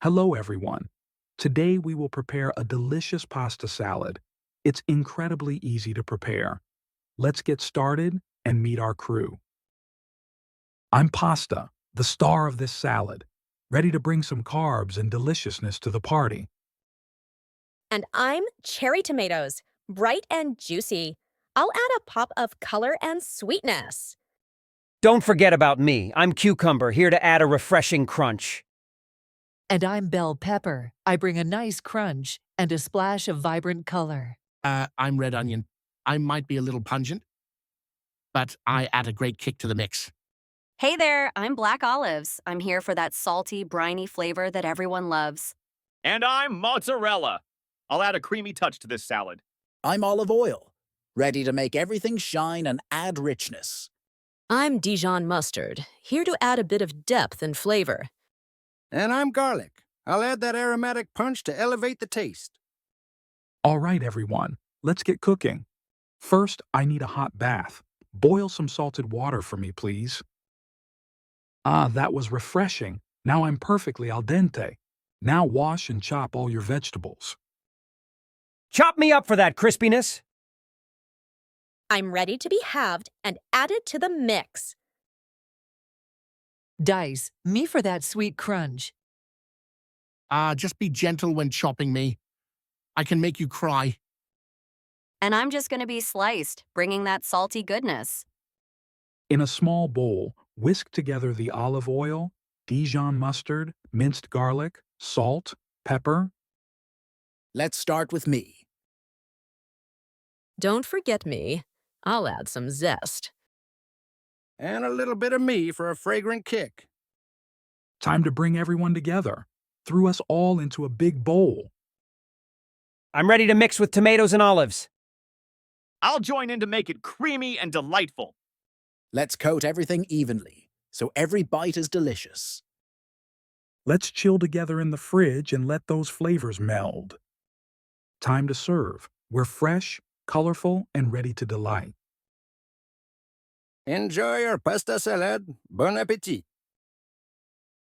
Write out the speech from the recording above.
Hello, everyone. Today we will prepare a delicious pasta salad. It's incredibly easy to prepare. Let's get started and meet our crew. I'm Pasta, the star of this salad, ready to bring some carbs and deliciousness to the party. And I'm cherry tomatoes, bright and juicy. I'll add a pop of color and sweetness. Don't forget about me. I'm Cucumber, here to add a refreshing crunch. And I'm bell pepper. I bring a nice crunch and a splash of vibrant color. I'm red onion. I might be a little pungent, but I add a great kick to the mix. Hey there, I'm Black Olives. I'm here for that salty, briny flavor that everyone loves. And I'm mozzarella. I'll add a creamy touch to this salad. I'm olive oil, ready to make everything shine and add richness. I'm Dijon mustard, here to add a bit of depth and flavor. And I'm garlic. I'll add that aromatic punch to elevate the taste. All right, everyone, let's get cooking. First, I need a hot bath. Boil some salted water for me, please. Ah, that was refreshing. Now I'm perfectly al dente. Now wash and chop all your vegetables. Chop me up for that crispiness. I'm ready to be halved and added to the mix. Dice, me for that sweet crunch. Just be gentle when chopping me. I can make you cry. And I'm just gonna be sliced, bringing that salty goodness. In a small bowl, whisk together the olive oil, Dijon mustard, minced garlic, salt, pepper. Let's start with me. Don't forget me. I'll add some zest. And a little bit of me for a fragrant kick. Time to bring everyone together. Threw us all into a big bowl. I'm ready to mix with tomatoes and olives. I'll join in to make it creamy and delightful. Let's coat everything evenly, so every bite is delicious. Let's chill together in the fridge and let those flavors meld. Time to serve. We're fresh, colorful, and ready to delight. Enjoy your pasta salad. Bon appetit.